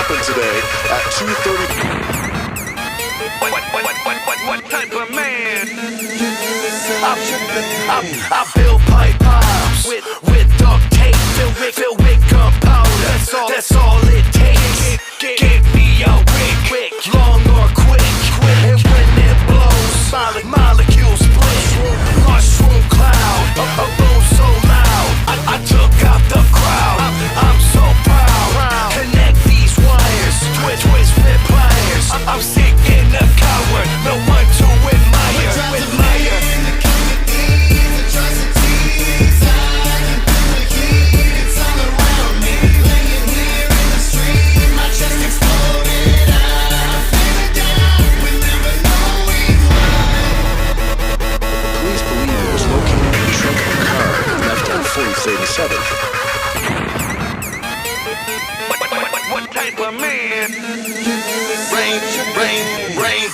happen today at 2:30. What type of man? I build pipe bombs with duct tape filled with gunpowder. That's all it takes. Give me a wick, long or quick. And when it blows, molecules split. Mushroom cloud, a boom so loud. I took out the crowd. I'm so proud. Connect these wires, twist flip pliers. I'm sick and a coward, no one to admire. Police believe it was located in the trunk of a car left on 4037. What type of man? Rain